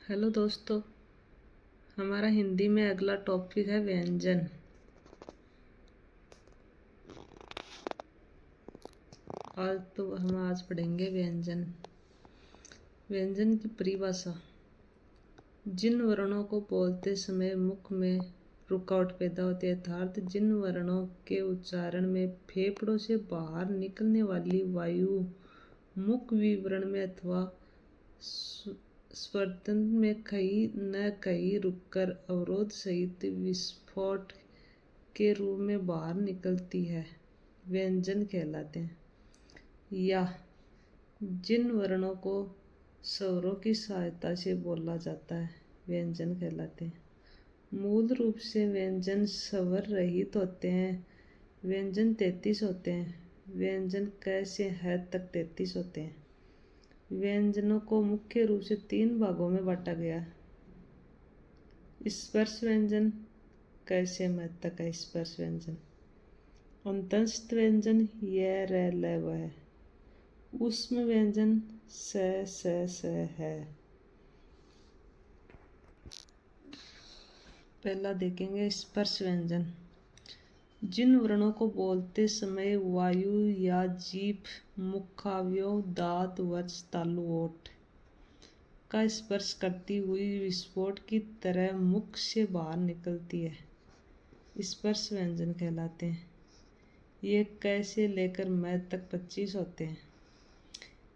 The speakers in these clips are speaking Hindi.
हेलो दोस्तों, हमारा हिंदी में अगला टॉपिक है व्यंजन। हम पढ़ेंगे व्यंजन। व्यंजन की परिभाषा: जिन वर्णों को बोलते समय मुख में रुकावट पैदा होती है, अर्थात जिन वर्णों के उच्चारण में फेफड़ों से बाहर निकलने वाली वायु मुख विवरण में अथवा स्वर्तन में कहीं न कहीं रुककर अवरोध सहित विस्फोट के रूप में बाहर निकलती है, व्यंजन कहलाते हैं। या जिन वर्णों को स्वरों की सहायता से बोला जाता है, व्यंजन कहलाते हैं। मूल रूप से व्यंजन स्वर रहित होते हैं। व्यंजन 33 होते हैं। व्यंजन क से ह तक 33 होते हैं। व्यंजनों को मुख्य रूप से 3 भागों में बांटा गया है। स्पर्श व्यंजन, क से म तक है स्पर्श व्यंजन। अंतस्थ व्यंजन य र ल व है। ऊष्म व्यंजन स है। पहला देखेंगे स्पर्श व्यंजन। जिन वर्णों को बोलते समय वायु या जीभ, मुखावयव, दांत, वक्ष, तालु, ओठ का स्पर्श करती हुई विस्फोट की तरह मुख से बाहर निकलती है, स्पर्श व्यंजन कहलाते हैं। ये क से लेकर म तक 25 होते हैं।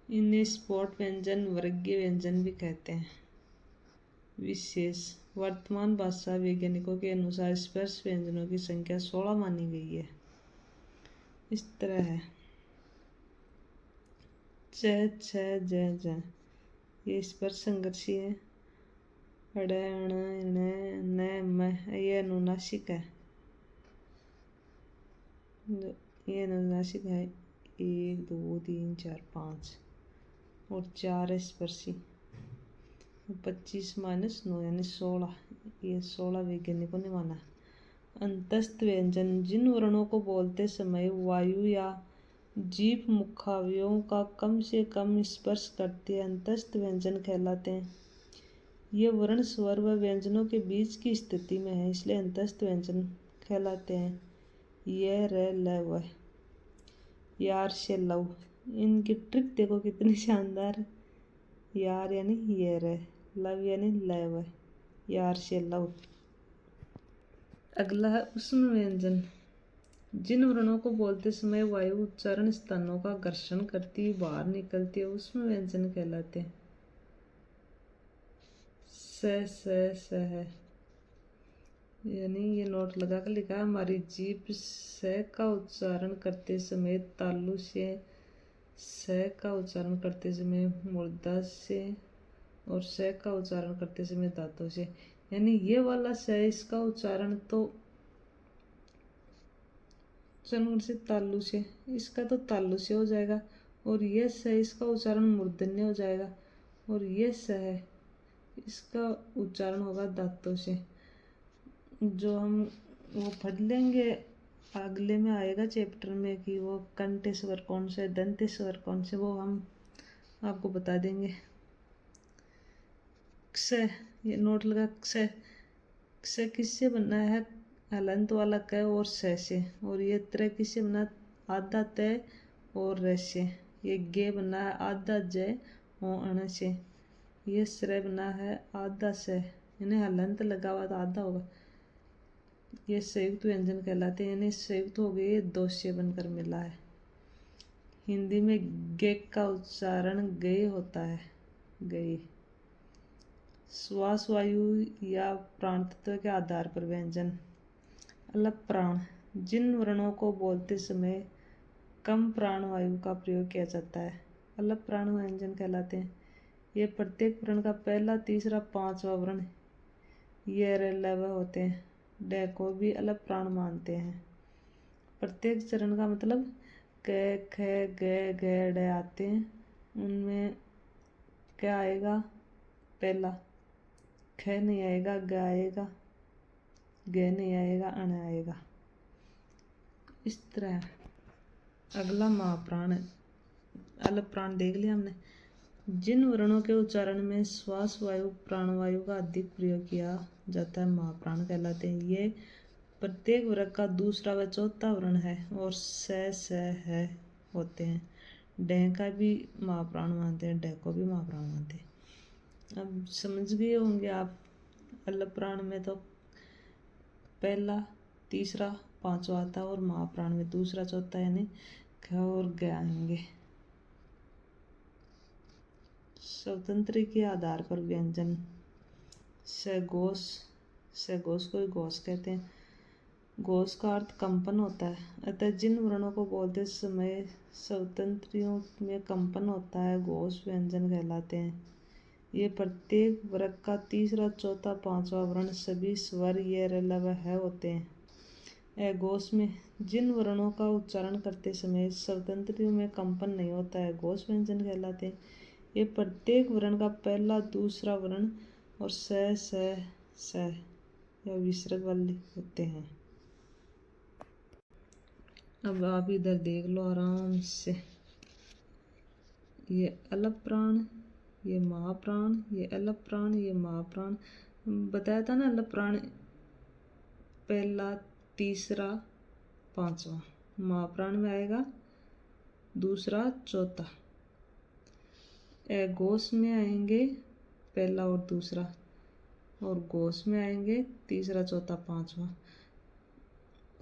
इन्हें स्फोट व्यंजन, वर्गीय व्यंजन भी कहते हैं। विशेष: वर्तमान भाषा वैज्ञानिकों के अनुसार स्पर्श व्यंजनों की संख्या 16 मानी गई है। इस तरह है: च, छ, ज, ज। ये स्पर्श संघर्षी है। अड़, अण, ण, न, म। ये अनुनासिक है। ये अनुनासिक है। 1, 2, 3, 4, 5 और 4 स्पर्शी। 25 - 9 यानी 16। ये 16 वैज्ञानिकों ने माना। अंतस्थ व्यंजन: जिन वर्णों को बोलते समय वायु या जीभ मुखावयवों का कम से कम स्पर्श करती है, अंतस्थ व्यंजन कहलाते हैं। ये वर्ण स्वर व व्यंजनों के बीच की स्थिति में है, इसलिए अंतस्थ व्यंजन कहलाते हैं। य र ल व। यार से लव। इनकी ट्रिक देखो कितनी शानदार है। यार यानी ये रे, लव यानी लव, यार से लव। अगला है ऊष्म व्यंजन। जिन वर्णों को बोलते समय वायु उच्चारण स्थानों का घर्षण करती हुई बाहर निकलती है, ऊष्म व्यंजन कहलाते हैं। स है, यानी ये नोट लगा कर लिखा है। हमारी जीभ स का उच्चारण करते समय तालु से, स का उच्चारण करते समय मूर्धा से और स का उच्चारण करते समय दांतों से। यानी ये वाला स, इसका उच्चारण तो से तालु से, इसका तो तालु से हो जाएगा। और ये स, इसका उच्चारण मूर्धन्य हो जाएगा। और ये स है, इसका उच्चारण होगा दांतों से। जो हम वो पढ़ लेंगे, अगले में आएगा चैप्टर में कि वो कंठ स्वर कौन से, दंत स्वर कौन से, वो हम आपको बता देंगे। क्ष, ये नोट लगा। क्ष किससे बना है? हलंत वाला क और स से। और ये त्र किससे बना? आधा त और र से। ये गे बना है आधा ज और अण से। ये स्र बना है आधा स, यानी हलंत लगा हुआ तो आधा होगा। ये संयुक्त व्यंजन कहलाते हैं, यानी संयुक्त हो गए, ये दो से बनकर मिला है। हिंदी में गे का उच्चारण गए होता है, गए। श्वास वायु या प्राण तत्व के आधार पर व्यंजन। अलग प्राण: जिन वर्णों को बोलते समय कम प्राण वायु का प्रयोग किया जाता है, अलग प्राण व्यंजन कहलाते हैं। ये प्रत्येक वर्ण का पहला, तीसरा, पांचवा वर्ण ये र ल व होते हैं। ड को भी अलग प्राण मानते हैं। प्रत्येक चरण का मतलब क, ख, ग, घ, ड आते हैं। उनमें क्या आएगा? पहला ख नहीं आएगा, ग आएगा, ग नहीं आएगा, अण आएगा। इस तरह। अगला महाप्राण, अलग प्राण देख लिया हमने। जिन वर्णों के उच्चारण में श्वास वायु प्राणवायु का अधिक प्रयोग किया जाता है महाप्राण कहलाते हैं। ये प्रत्येक वर्ग का दूसरा व चौथा वर्ण है और स है होते हैं। डह का भी महाप्राण मानते हैं, डह को भी महाप्राण मानते हैं। अब समझ गए होंगे आप, अलग प्राण में तो पहला तीसरा पांचवा आता है और महाप्राण में दूसरा चौथा यानी ख और ग आएंगे। स्वतंत्र के आधार पर व्यंजन सघोष, सघोष को घोष कहते हैं। घोष का अर्थ कंपन होता है, अतः जिन वर्णों को बोलते समय स्वतंत्रियों में कंपन होता है घोष व्यंजन कहलाते हैं। ये प्रत्येक वर्ग का तीसरा चौथा पांचवा वर्ण सभी स्वर ये र ल व ह होते हैं। अघोष में जिन वर्णों का उच्चारण करते समय स्वतंत्रियों में कंपन नहीं होता है घोष व्यंजन कहलाते हैं। ये प्रत्येक वर्ण का पहला दूसरा वर्ण और स या विसर्ग वाले होते हैं। अब आप इधर देख लो आराम से, ये अलग प्राण, ये महाप्राण, ये अलग प्राण, ये महाप्राण। बताया था ना, अलग प्राण पहला तीसरा पांचवा, महाप्राण में आएगा दूसरा चौथा। घोष में आएंगे पहला और दूसरा, और घोष में आएंगे तीसरा चौथा पांचवा।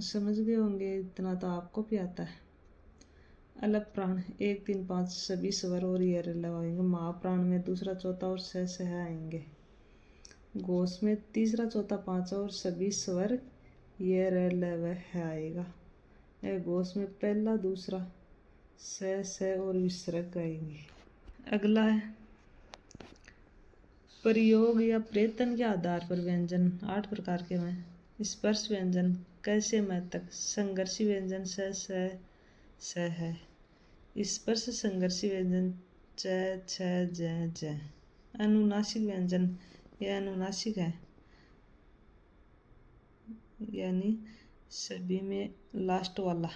समझ गए होंगे, इतना तो आपको भी आता है। अलग प्राण 1 3 5 सभी स्वर और ये र ल आएंगे। महाप्राण में दूसरा चौथा और स आएंगे। घोष में तीसरा चौथा पांचवा और सभी स्वर ये र ल व ह आएगा। घोष में पहला दूसरा स और विसर्ग आएंगे। अगला है प्रयोग या प्रयत्न के आधार पर व्यंजन 8 प्रकार के हैं। स्पर्श व्यंजन कैसे मैं तक, संघर्षी व्यंजन स है। स्पर्श संघर्षी व्यंजन च छ ज। अनुनासिक व्यंजन यह अनुनासिक है, यानी सभी में लास्ट वाला।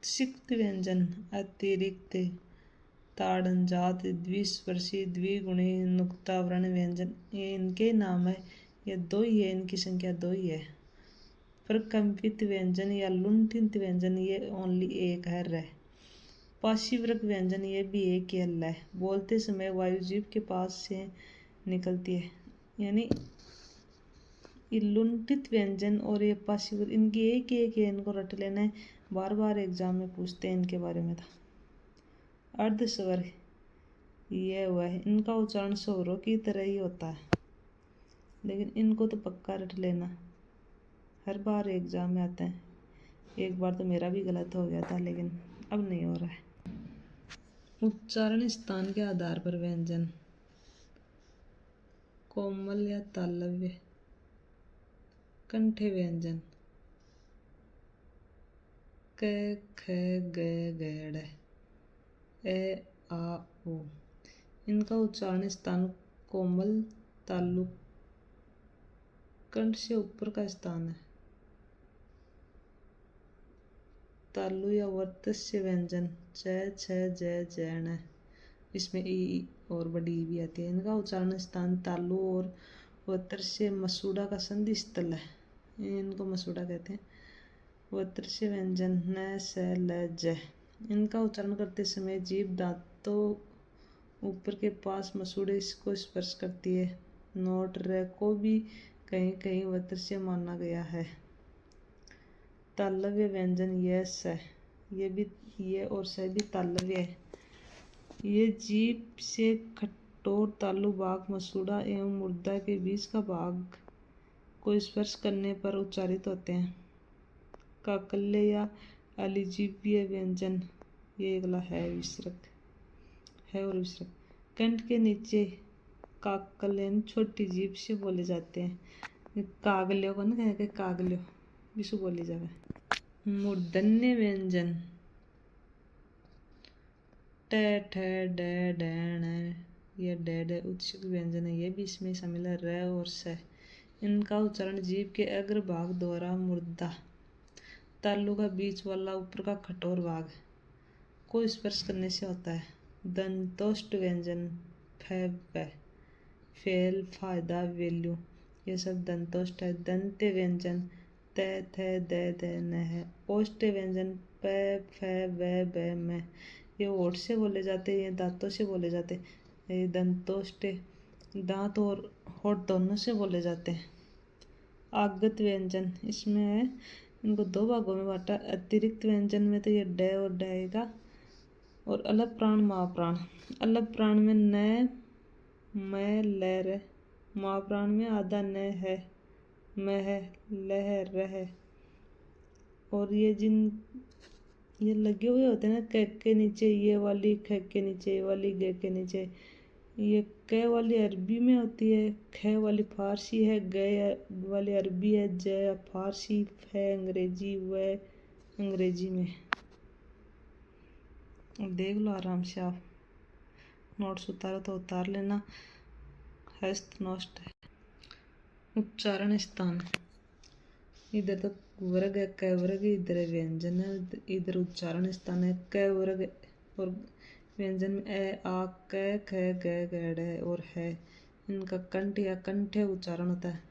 सिक्त व्यंजन अतिरिक्त, ताड़न जात, द्विस्पर्शी, द्विगुणी, नुक्तावर्ण व्यंजन ये इनके नाम है। ये 2 ही है, इनकी संख्या 2 ही है। प्रकंपित व्यंजन या लुंठित व्यंजन ये ओनली एक है र। पार्श्विक व्यंजन ये भी एक ही हल है, बोलते समय वायु जीभ के पास से निकलती है। यानी ये लुंठित व्यंजन और ये पार्श्विक इनकी एक है, इनको रट लेना है, बार बार एग्जाम में पूछते हैं इनके बारे में। था अर्धस्वर ये वह, इनका उच्चारण स्वरों की तरह ही होता है, लेकिन इनको तो पक्का रट लेना, हर बार एग्जाम में आते हैं। एक बार तो मेरा भी गलत हो गया था, लेकिन अब नहीं हो रहा है। उच्चारण स्थान के आधार पर व्यंजन कोमल या तालव्य। कंठे व्यंजन क ख ग घ ड़ ए आ ओ। इनका उच्चारण स्थान कोमल तालु कंठ से ऊपर का स्थान है। तालु या वर्तस्य व्यंजन च छ ज ण, इसमें ई और बड़ी ई भी आती है। इनका उच्चारण स्थान तालु और वर्तस्य मसूड़ा का संधि स्थल है, इनको मसूड़ा कहते हैं। वर्तस्य व्यंजन न स ल ज। इनका उच्चारण करते समय जीभ दांतों ऊपर के पास मसूड़े को स्पर्श करती है। नोट र को भी कहीं कहीं वर्तस्य माना गया है। तालव्य व्यंजन यह स, ये भी ये और स भी तालव्य है। ये जीभ से कठोर तालु भाग मसूड़ा एवं मुर्दा के बीच का भाग को स्पर्श करने पर उच्चारित होते हैं। काकल्य या अलिजीवीय व्यंजन ये अगला है विसर्ग है और विसर्ग कंठ के नीचे काकल्य छोटी जीभ से बोले जाते हैं। कागल्यों को ना कह के कागल्यो विशु बोली जावे। मूर्धन्य व्यंजन ट ठ ड ढ ण, ये ड उच्च व्यंजन है, ये भी इसमें शामिल है। र और स, इनका उच्चारण जीभ के अग्र भाग द्वारा मुर्दा तालु का बीच वाला ऊपर का कठोर भाग को स्पर्श करने से होता है। दंतोष्ट व्यंजन फै बै फेल फायदा वैल्यू ये सब दंतोष्ट है। दंत्य व्यंजन त थ द द न है। ओष्ट व्यंजन प फ व ब म ये ओठ से बोले जाते हैं, ये दांतों से बोले जाते हैं। ये दंतोष्ट दांत और होठ दोनों से बोले जाते हैं। आगत व्यंजन इसमें है, इनको दो भागों में बांटा। अतिरिक्त व्यंजन में तो ये ड और ड आएगा, और अलग प्राण महाप्राण। अलग प्राण में न मैं ल र, महाप्राण में आधा न है मह लह रह। और ये लगे हुए होते हैं ना क के नीचे ये वाली, ख के नीचे ये वाली, ग के नीचे ये क वाली अरबी में होती है, ख वाली फारसी है, ग वाली अरबी है, ज फारसी, फ अंग्रेजी, व अंग्रेजी में। देख लो आराम से, आप नोट्स उतारो तो उतार लेना। हस्त नोस्ट है। उच्चारण स्थान इधर तो वर्ग है, क वर्ग, इधर व्यंजन है, इधर उच्चारण स्थान है। क वर्ग और व्यंजन में ए आ क ख ग ग ड और है, इनका कंठ या कंठ उच्चारण होता है।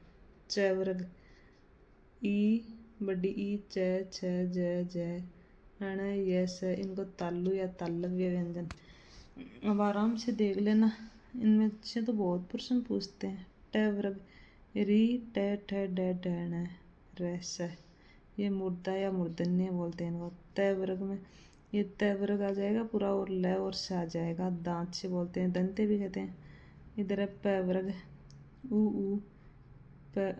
च वर्ग ई बड़ी ई च छ ज ज अण यस, इनको तालु या तालव्य व्यंजन। अब आराम से देख लेना, इनमें से तो बहुत प्रश्न पूछते हैं। ट वर्ग री ट ठ ड ढ रस, ये मुर्दा या मूर्धन्य बोलते हैं इनको। त वर्ग में ये त वर्ग आ जाएगा पूरा, और ल और स आ जाएगा, दांत से बोलते हैं, दंते भी कहते हैं। इधर है प वर्ग ऊ प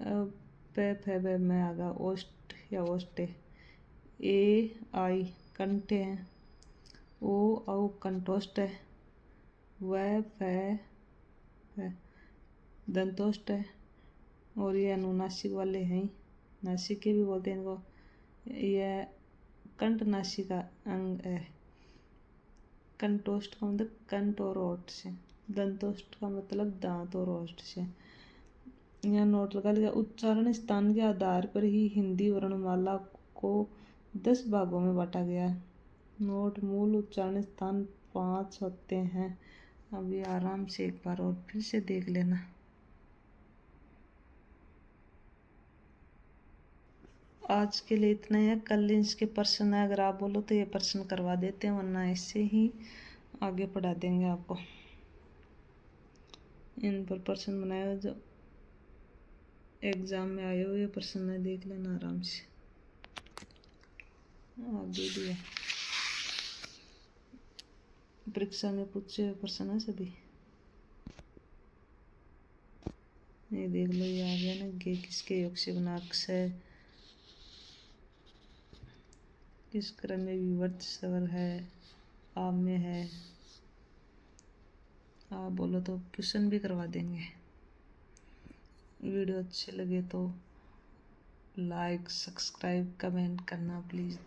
फ ब में आगा, ओष्ट या ओष्टे। ए आई कंठ है, ओ औ कंठोष्ट है, व फ दंतोष्ट है, और ये अनुनासिक वाले हैं, नासिक के भी बोलते हैं इनको। यह कंठ नासिका अंग है। कंठोष्ट का मतलब कंठ और ओठ से, दंतोष्ट का मतलब दांत और ओठ से। यह नोट लगा लिया। उच्चारण स्थान के आधार पर ही हिंदी वर्णमाला को 10 भागों में बांटा गया है। नोट मूल उच्चारण स्थान 5 होते हैं। अभी आराम से एक बार और फिर से देख लेना। आज के लिए इतना ही है। कल इसके प्रश्न है, अगर आप बोलो तो ये प्रश्न करवा देते हैं, वरना ऐसे ही आगे पढ़ा देंगे आपको। इन पर प्रश्न बनाए हो जो एग्जाम में आए हो, ये प्रश्न है, देख लेना आराम से। आगे दिया परीक्षा में पूछे हुए प्रश्न है सभी, ये देख लो। ये आ गया ना, गे किसके योग से बना, अक्षय किस क्रम में विवर्त स्वर है, आप में है। आप बोलो तो क्वेश्चन भी करवा देंगे। वीडियो अच्छे लगे तो लाइक, सब्सक्राइब, कमेंट करना प्लीज़।